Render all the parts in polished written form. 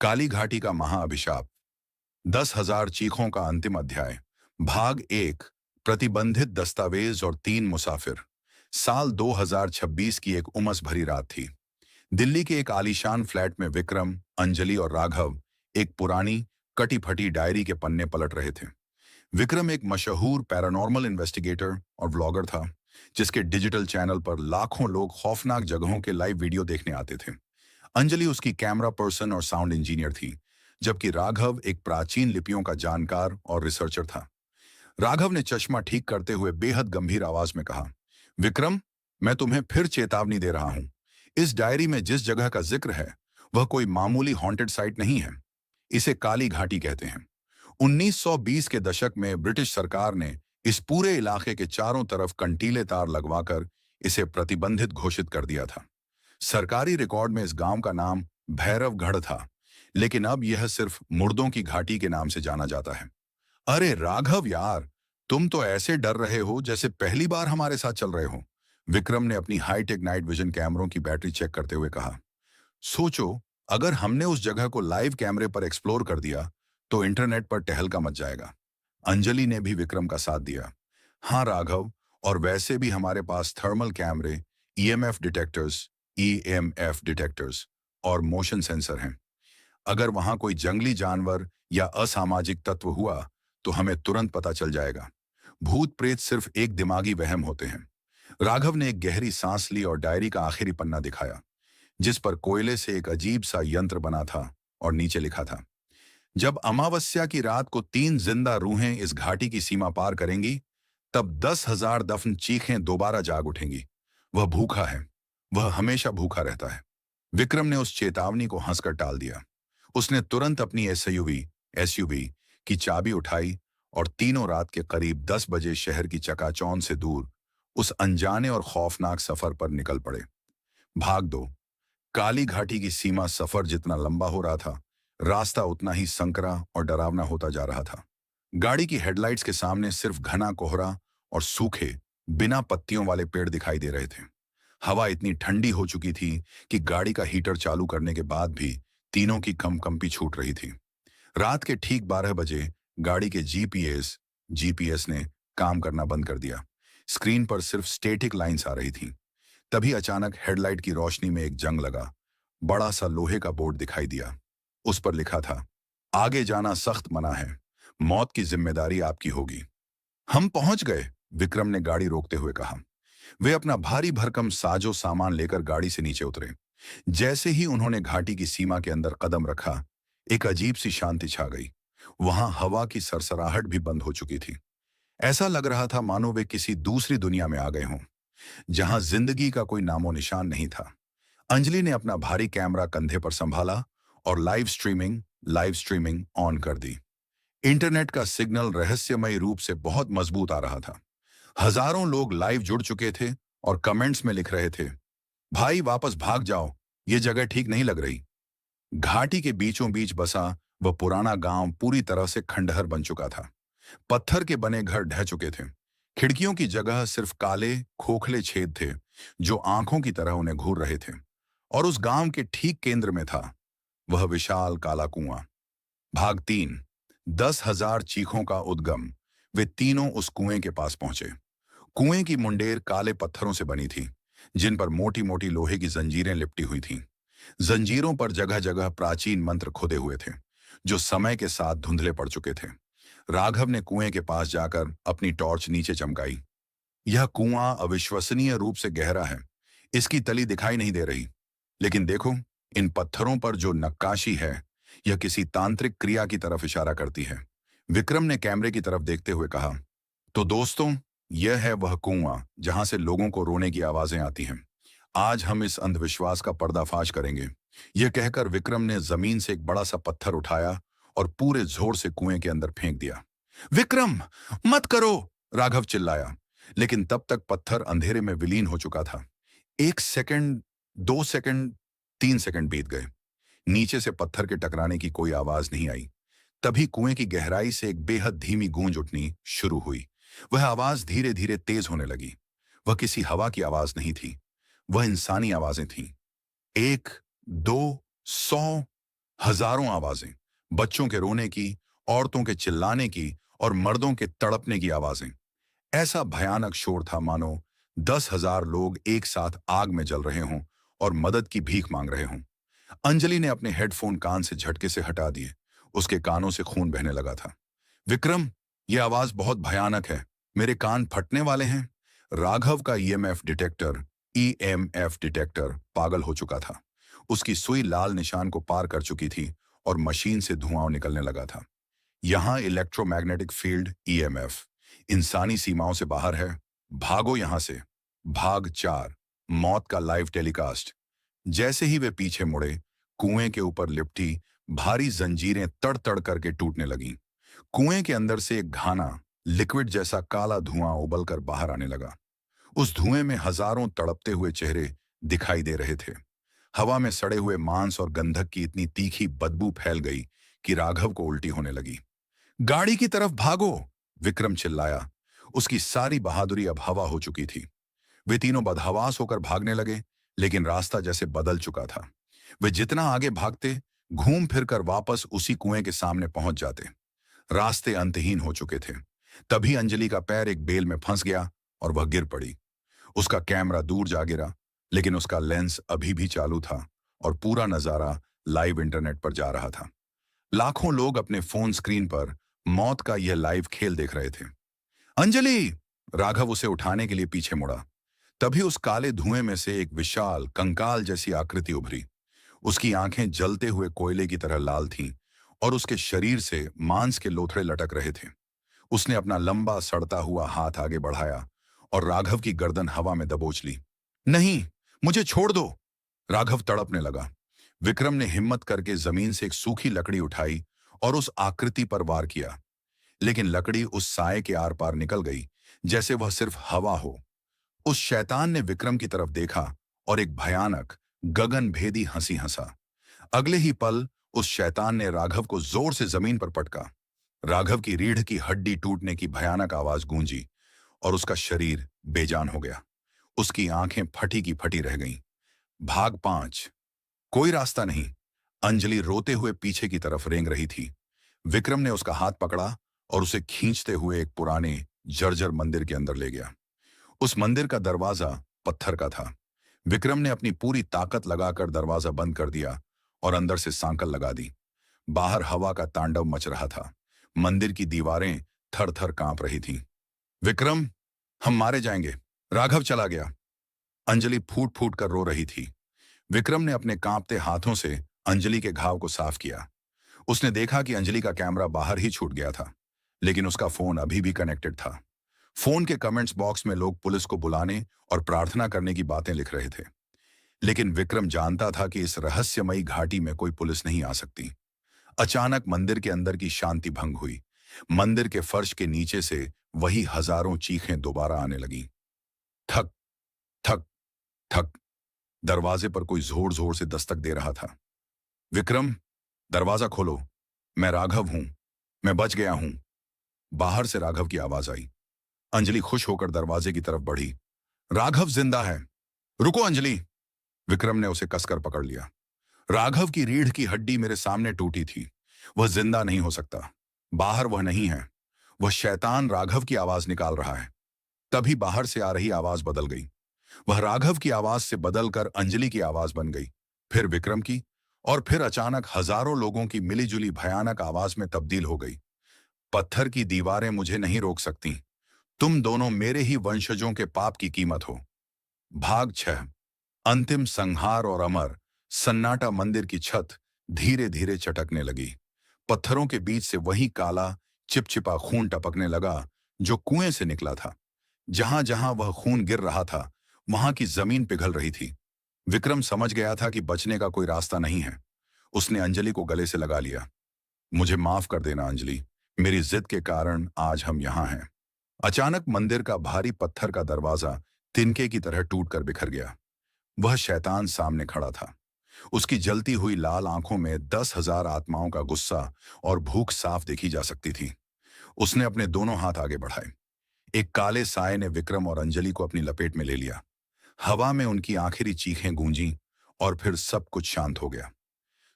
काली घाटी का महाअभिशाप। 10,000 चीखों का अंतिम अध्याय। भाग 1। प्रतिबंधित दस्तावेज और 3 मुसाफिर। साल 2026 की एक उमस भरी रात थी। दिल्ली के एक आलीशान फ्लैट में विक्रम, अंजलि और राघव एक पुरानी कटी फटी डायरी के पन्ने पलट रहे थे। विक्रम एक मशहूर पैरानॉर्मल इन्वेस्टिगेटर और व्लॉगर था, जिसके डिजिटल चैनल पर लाखों लोग खौफनाक जगहों के लाइव वीडियो देखने आते थे। अंजलि उसकी कैमरा पर्सन और साउंड इंजीनियर थी, जबकि राघव एक प्राचीन लिपियों का जानकार और रिसर्चर था। राघव ने चश्मा ठीक करते हुए बेहद गंभीर आवाज में कहा, विक्रम, मैं तुम्हें फिर चेतावनी दे रहा हूं। इस डायरी में जिस जगह का जिक्र है, वह कोई मामूली हॉन्टेड साइट नहीं है। इसे काली घाटी कहते हैं। 1920 के दशक में ब्रिटिश सरकार ने इस पूरे इलाके के चारों तरफ कंटीले तार लगवाकर इसे प्रतिबंधित घोषित कर दिया था। सरकारी रिकॉर्ड में इस गांव का नाम भैरवगढ़ था, लेकिन अब यह सिर्फ मुर्दों की घाटी के नाम से जाना जाता है। अरे राघव यार, तुम तो ऐसे डर रहे हो जैसे पहली बार हमारे साथ चल रहे हो। विक्रम ने अपनी हाईटेक नाइट विजन कैमरों की बैटरी चेक करते हुए कहा। सोचो, अगर हमने उस जगह को लाइव कैमरे पर एक्सप्लोर कर दिया तो इंटरनेट पर टहलका मच जाएगा। अंजलि ने भी विक्रम का साथ दिया। हाँ राघव, और वैसे भी हमारे पास थर्मल कैमरे, ईएमएफ डिटेक्टर्स ईएमएफ डिटेक्टर्स और मोशन सेंसर हैं। अगर वहां कोई जंगली जानवर या असामाजिक तत्व हुआ तो हमें तुरंत पता चल जाएगा। भूत प्रेत सिर्फ एक दिमागी वहम होते हैं। राघव ने एक गहरी सांस ली और डायरी का आखिरी पन्ना दिखाया, जिस पर कोयले से एक अजीब सा यंत्र बना था और नीचे लिखा था, जब अमावस्या की रात को 3 जिंदा रूहें इस घाटी की सीमा पार करेंगी, तब 10,000 दफन चीखें दोबारा जाग उठेंगी। वह भूखा है, वह हमेशा भूखा रहता है। विक्रम ने उस चेतावनी को हंसकर टाल दिया। उसने तुरंत अपनी एसयूवी की चाबी उठाई और तीनों रात के करीब 10 बजे शहर की चकाचौंध से दूर उस अनजाने और खौफनाक सफर पर निकल पड़े। भाग 2। काली घाटी की सीमा। सफर जितना लंबा हो रहा था, रास्ता उतना ही संकरा और डरावना होता जा रहा था। गाड़ी की हेडलाइट्स के सामने सिर्फ घना कोहरा और सूखे, बिना पत्तियों वाले पेड़ दिखाई दे रहे थे। हवा इतनी ठंडी हो चुकी थी कि गाड़ी का हीटर चालू करने के बाद भी तीनों की कंपी छूट रही थी। रात के ठीक 12 बजे गाड़ी के जीपीएस ने काम करना बंद कर दिया। स्क्रीन पर सिर्फ स्टैटिक लाइंस आ रही थी। तभी अचानक हेडलाइट की रोशनी में एक जंग लगा। बड़ा सा लोहे का बोर्ड दिखाई दिया। उस पर लिखा था, आगे जाना सख्त मना है, मौत की जिम्मेदारी आपकी होगी। हम पहुंच गए, विक्रम ने गाड़ी रोकते हुए कहा। वे अपना भारी भरकम साजो सामान लेकर गाड़ी से नीचे उतरे। जैसे ही उन्होंने घाटी की सीमा के अंदर कदम रखा, एक अजीब सी शांति छा गई। वहां हवा की सरसराहट भी बंद हो चुकी थी। ऐसा लग रहा था मानो वे किसी दूसरी दुनिया में आ गए हों, जहां जिंदगी का कोई नामो निशान नहीं था। अंजलि ने अपना भारी कैमरा कंधे पर संभाला और लाइव स्ट्रीमिंग ऑन कर दी। इंटरनेट का सिग्नल रहस्यमयी रूप से बहुत मजबूत आ रहा था। हजारों लोग लाइव जुड़ चुके थे और कमेंट्स में लिख रहे थे, भाई वापस भाग जाओ, ये जगह ठीक नहीं लग रही। घाटी के बीचों बीच बसा वह पुराना गांव पूरी तरह से खंडहर बन चुका था। पत्थर के बने घर ढह चुके थे। खिड़कियों की जगह सिर्फ काले खोखले छेद थे, जो आंखों की तरह उन्हें घूर रहे थे। और उस गांव के ठीक केंद्र में था वह विशाल काला कुआं। भाग 3। 10,000 चीखों का उद्गम। वे तीनों उस कुएं के पास पहुंचे। कुएं की मुंडेर काले पत्थरों से बनी थी, जिन पर मोटी मोटी लोहे की जंजीरें लिपटी हुई थीं। जंजीरों पर जगह जगह प्राचीन मंत्र खुदे हुए थे, जो समय के साथ धुंधले पड़ चुके थे। राघव ने कुएं के पास जाकर अपनी टॉर्च नीचे चमकाई। यह कुआं अविश्वसनीय रूप से गहरा है। इसकी तली दिखाई नहीं दे रही, लेकिन देखो, इन पत्थरों पर जो नक्काशी है, यह किसी तांत्रिक क्रिया की तरफ इशारा करती है। विक्रम ने कैमरे की तरफ देखते हुए कहा, तो दोस्तों, यह है वह कुआं जहां से लोगों को रोने की आवाजें आती हैं। आज हम इस अंधविश्वास का पर्दाफाश करेंगे। यह कहकर विक्रम ने जमीन से एक बड़ा सा पत्थर उठाया और पूरे जोर से कुएं के अंदर फेंक दिया। विक्रम, मत करो, राघव चिल्लाया, लेकिन तब तक पत्थर अंधेरे में विलीन हो चुका था। 1 सेकंड, 2 सेकंड, 3 सेकंड बीत गए। नीचे से पत्थर के टकराने की कोई आवाज नहीं आई। तभी कुएं की गहराई से एक बेहद धीमी गूंज उठनी शुरू हुई। वह आवाज धीरे धीरे तेज होने लगी। वह किसी हवा की आवाज नहीं थी, वह इंसानी आवाजें थीं। 1, 2, 100। हजारों आवाजें, बच्चों के रोने की, औरतों के चिल्लाने की और मर्दों के तड़पने की आवाजें। ऐसा भयानक शोर था मानो 10,000 लोग एक साथ आग में जल रहे हों और मदद की भीख मांग रहे हों। अंजलि ने अपने हेडफोन कान से झटके से हटा दिए। उसके कानों से खून बहने लगा था। विक्रम, यह आवाज बहुत भयानक है। मेरे कान फटने वाले हैं। राघव का ईएमएफ डिटेक्टर पागल हो चुका था। उसकी सुई लाल निशान को पार कर चुकी थी और मशीन से धुआं निकलने लगा था। यहां इलेक्ट्रोमैग्नेटिक फील्ड ईएमएफ इंसानी सीमाओं से बाहर है। भागो यहां से। भाग 4, मौत का लाइव टेलीकास्ट। जैसे ही वे पीछे मुड़े, कुएं के ऊपर लिपटी भारी जंजीरें तड़ तड़ करके टूटने लगीं। कुएं के अंदर से एक घाना लिक्विड जैसा काला धुआं उबलकर बाहर आने लगा। उस धुएं में हजारों तड़पते हुए चेहरे दिखाई दे रहे थे। हवा में सड़े हुए मांस और गंधक की इतनी तीखी बदबू फैल गई कि राघव को उल्टी होने लगी। गाड़ी की तरफ भागो, विक्रम चिल्लाया। उसकी सारी बहादुरी अब हवा हो चुकी थी। वे तीनों बदहवास होकर भागने लगे, लेकिन रास्ता जैसे बदल चुका था। वे जितना आगे भागते, घूम फिरकर वापस उसी कुएं के सामने पहुंच जाते। रास्ते अंतहीन हो चुके थे। तभी अंजलि का पैर एक बेल में फंस गया और वह गिर पड़ी। उसका कैमरा दूर जा गिरा, लेकिन उसका लेंस अभी भी चालू था और पूरा नजारा लाइव इंटरनेट पर जा रहा था। लाखों लोग अपने फोन स्क्रीन पर मौत का यह लाइव खेल देख रहे थे। अंजलि! राघव उसे उठाने के लिए पीछे मुड़ा। तभी उस काले धुएं में से एक विशाल कंकाल जैसी आकृति उभरी। उसकी आंखें जलते हुए कोयले की तरह लाल थीं और उसके शरीर से मांस के लोथड़े लटक रहे थे। उसने अपना लंबा सड़ता हुआ हाथ आगे बढ़ाया और राघव की गर्दन हवा में दबोच ली। नहीं, मुझे छोड़ दो! राघव तड़पने लगा। विक्रम ने हिम्मत करके जमीन से एक सूखी लकड़ी उठाई और उस आकृति पर वार किया, लेकिन लकड़ी उस साए के आर पार निकल गई, जैसे वह सिर्फ हवा हो। उस शैतान ने विक्रम की तरफ देखा और एक भयानक गगनभेदी हंसी हंसा। अगले ही पल उस शैतान ने राघव को जोर से जमीन पर पटका। राघव की रीढ़ की हड्डी टूटने की भयानक आवाज गूंजी और उसका शरीर बेजान हो गया। उसकी आंखें फटी की फटी रह गईं। भाग 5, कोई रास्ता नहीं। अंजलि रोते हुए पीछे की तरफ रेंग रही थी। विक्रम ने उसका हाथ पकड़ा और उसे खींचते हुए एक पुराने जर्जर मंदिर के अंदर ले गया। उस मंदिर का दरवाजा पत्थर का था। विक्रम ने अपनी पूरी ताकत लगाकर दरवाजा बंद कर दिया और अंदर से सांकल लगा दी। बाहर हवा का तांडव मच रहा था। मंदिर की दीवारें थर थर कांप रही थीं। विक्रम, हम मारे जाएंगे। राघव चला गया। अंजलि फूट फूट कर रो रही थी। विक्रम ने अपने कांपते हाथों से अंजलि के घाव को साफ किया। उसने देखा कि अंजलि का कैमरा बाहर ही छूट गया था, लेकिन उसका फोन अभी भी कनेक्टेड था। फोन के कमेंट्स बॉक्स में लोग पुलिस को बुलाने और प्रार्थना करने की बातें लिख रहे थे। लेकिन विक्रम जानता था कि इस रहस्यमयी घाटी में कोई पुलिस नहीं आ सकती। अचानक मंदिर के अंदर की शांति भंग हुई। मंदिर के फर्श के नीचे से वही हजारों चीखें दोबारा आने लगीं। ठक ठक ठक। दरवाजे पर कोई जोर जोर से दस्तक दे रहा था। विक्रम, दरवाजा खोलो। मैं राघव हूं। मैं बच गया हूं। बाहर से राघव की आवाज आई। अंजलि खुश होकर दरवाजे की तरफ बढ़ी। राघव जिंदा है। रुको अंजलि! विक्रम ने उसे कसकर पकड़ लिया। राघव की रीढ़ की हड्डी मेरे सामने टूटी थी। वह जिंदा नहीं हो सकता। बाहर वह नहीं है। वह शैतान राघव की आवाज निकाल रहा है। तभी बाहर से आ रही आवाज बदल गई। वह राघव की आवाज से बदलकर अंजलि की आवाज बन गई, फिर विक्रम की, और फिर अचानक हजारों लोगों की मिलीजुली भयानक आवाज में तब्दील हो गई। पत्थर की दीवारें मुझे नहीं रोक सकती। तुम दोनों मेरे ही वंशजों के पाप की कीमत हो। भाग 6, अंतिम संहार और अमर। सन्नाटा। मंदिर की छत धीरे धीरे चटकने लगी। पत्थरों के बीच से वही काला चिपचिपा खून टपकने लगा जो कुएं से निकला था। जहां जहां वह खून गिर रहा था, वहां की जमीन पिघल रही थी। विक्रम समझ गया था कि बचने का कोई रास्ता नहीं है। उसने अंजलि को गले से लगा लिया। मुझे माफ कर देना अंजलि, मेरी जिद के कारण आज हम यहाँ हैं। अचानक मंदिर का भारी पत्थर का दरवाजा तिनके की तरह टूटकर बिखर गया। वह शैतान सामने खड़ा था। उसकी जलती हुई लाल आंखों में 10,000 आत्माओं का गुस्सा और भूख साफ देखी जा सकती थी। उसने अपने दोनों हाथ आगे बढ़ाए। एक काले साए ने विक्रम और अंजलि को अपनी लपेट में ले लिया। हवा में उनकी आखिरी चीखें गूंजी और फिर सब कुछ शांत हो गया।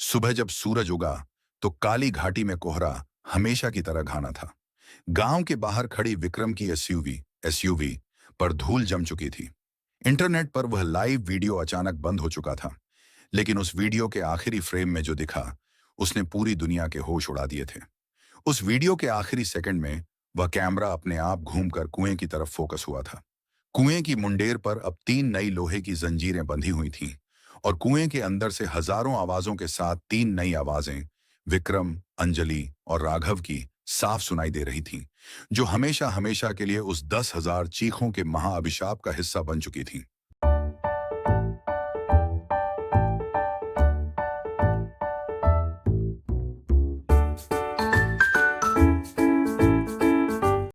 सुबह जब सूरज उगा तो काली घाटी में कोहरा हमेशा की तरह घाना था। गांव के बाहर खड़ी विक्रम की एसयूवी एसयूवी पर धूल जम चुकी थी। इंटरनेट पर वह लाइव वीडियो अचानक बंद हो चुका था, लेकिन उस वीडियो के आखिरी फ्रेम में जो दिखा उसने पूरी दुनिया के होश उड़ा दिए थे। उस वीडियो के आखिरी सेकंड में वह कैमरा अपने आप घूमकर कुएं की तरफ फोकस हुआ था। कुएं की मुंडेर पर अब 3 नई लोहे की जंजीरें बंधी हुई थीं और कुएं के अंदर से हजारों आवाजों के साथ 3 नई आवाजें विक्रम, अंजलि और राघव की साफ सुनाई दे रही थीं, जो हमेशा हमेशा के लिए उस 10,000 चीखों के महाअभिशाप का हिस्सा बन चुकी थीं।